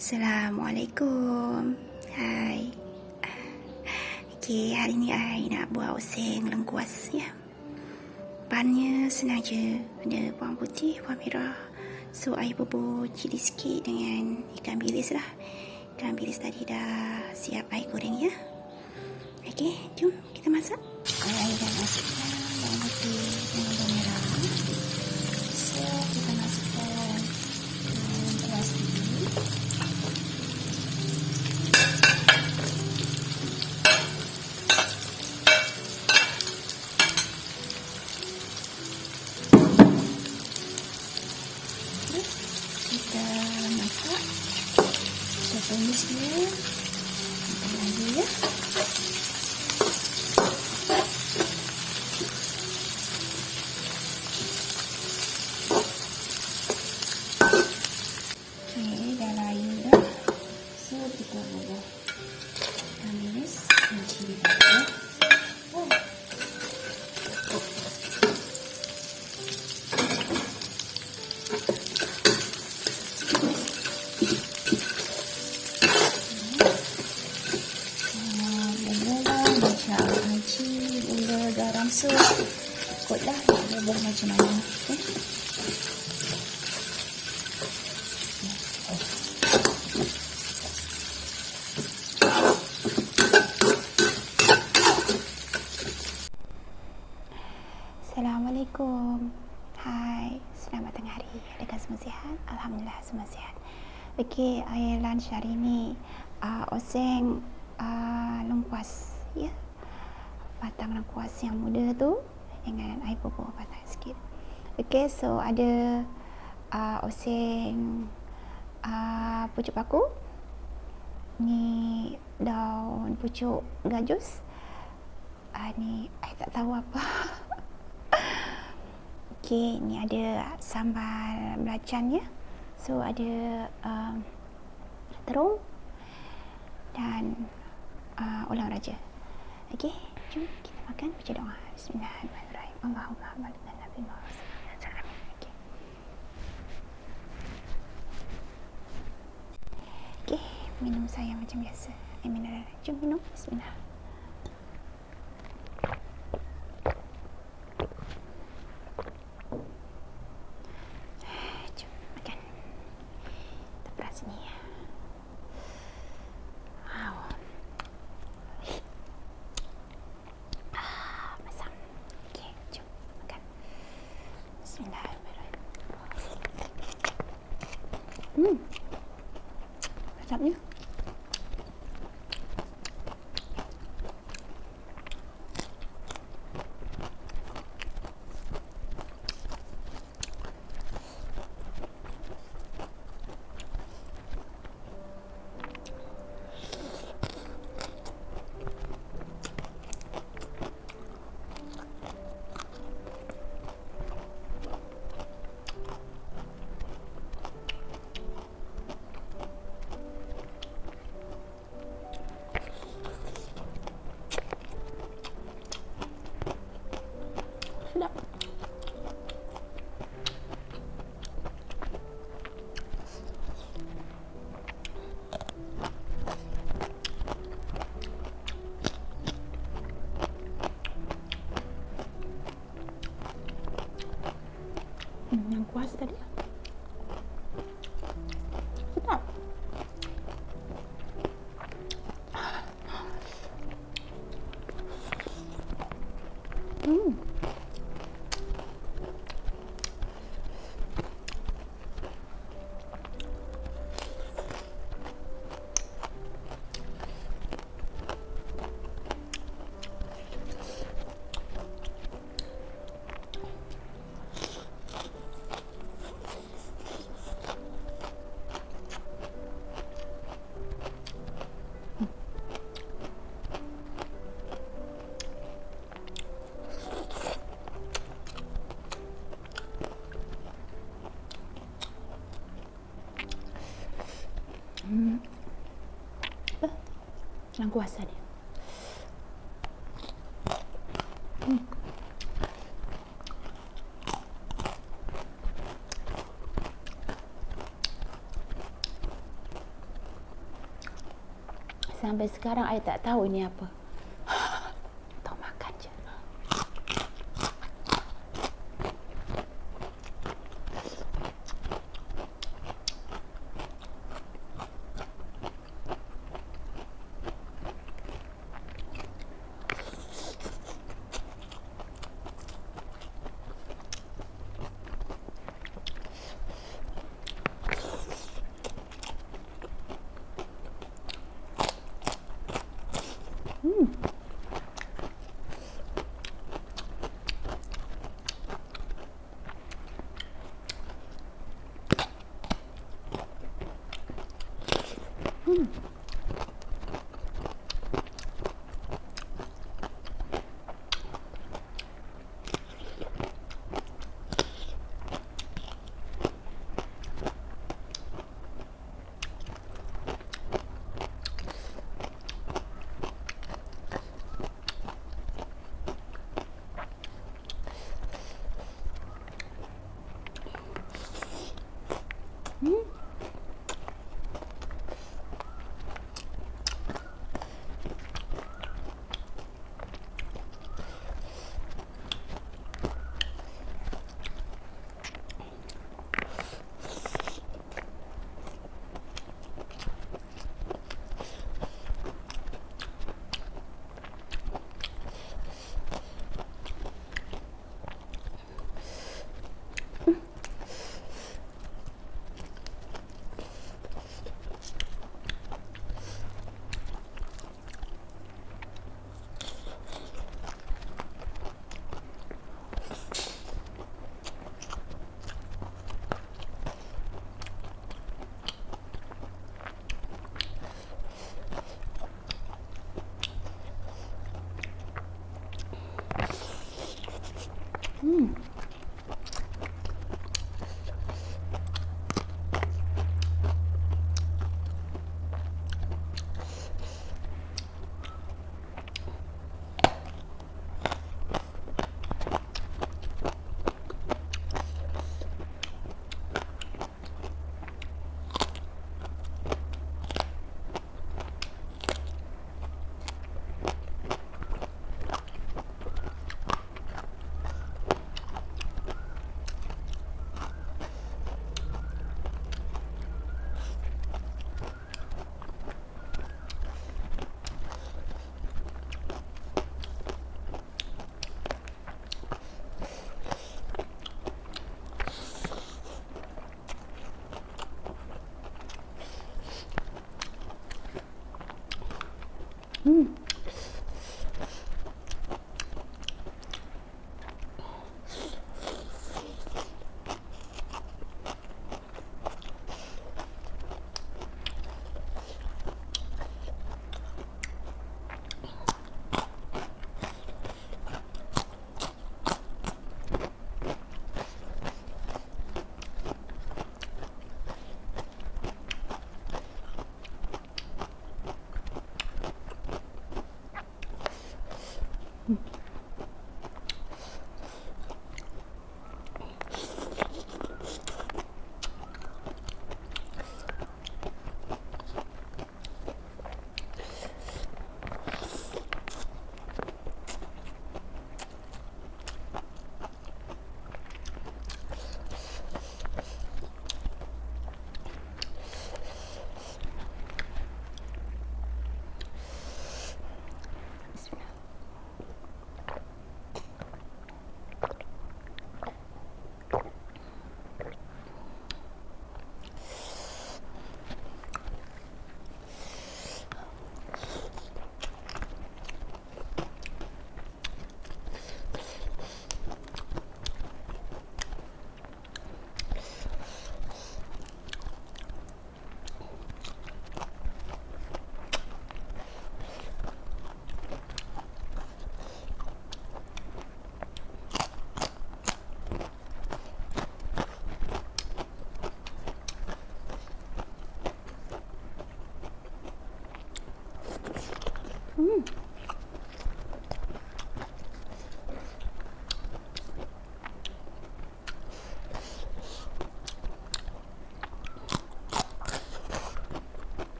Assalamualaikum. Hai. Okey, hari ni I nak buat oseng lengkuas ya. Bahannya senang je. Ada bawang putih, bawang merah. So, I bubur cili sikit dengan ikan bilis lah. Ikan bilis tadi dah siap I goreng ya. Okey, jom kita masak. I dah masukkan bawang putih dengan bawang merah. So, kita masukkan lengkuas ni. Kita masak, kita tumis dia, kita lagi ya. Okey, dah layu dah. So kita bubuh ikan bilis dan cili padi. Gula, garam, so ikutlah bubur macam mana. Okay. Assalamualaikum. Hai, selamat tengah hari. Adakah semua sihat? Alhamdulillah semua sihat. Okey, air lunch hari ni oseng lengkuas ya. Batang lengkuas yang muda tu dengan air bubur batang sikit. Okey, so ada oseng pucuk paku. Ni daun pucuk gajus. Ni I tak tahu apa. Okey, ni ada sambal belacan ya. So ada terung dan ulam raja. Okey, jom kita makan baca doa. Bismillahirrahmanirrahim. Allahumma baligh nabi Muhammad sallallahu alaihi wasallam. Okey, minum saya macam biasa. Mineral. Jom minum. Bismillah. Jom makan. Kita peras ni ya. Sedapnya. Sedap. Yang kuas tadi. Sedap. Lengkuas tadi. Sampai sekarang I tak tahu ini apa. Tahu makan je.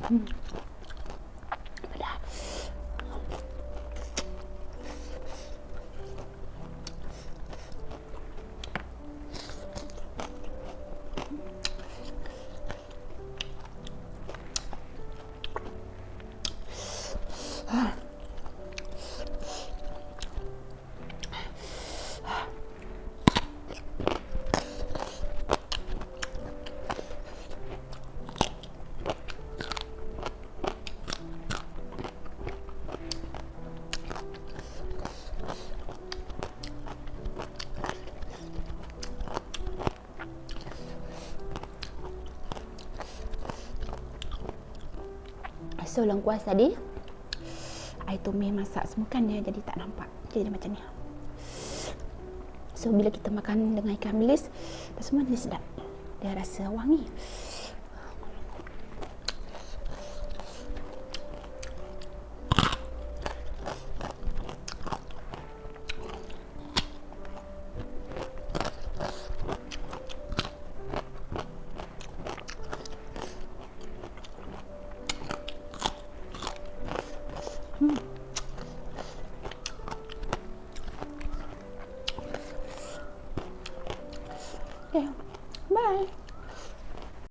Pedas. So lengkuas tadi I tumis masak semua kan dia jadi tak nampak. Jadi dia macam ni. So bila kita makan dengan ikan bilis, semua dia sedap. Dia rasa wangi. Okay, bye.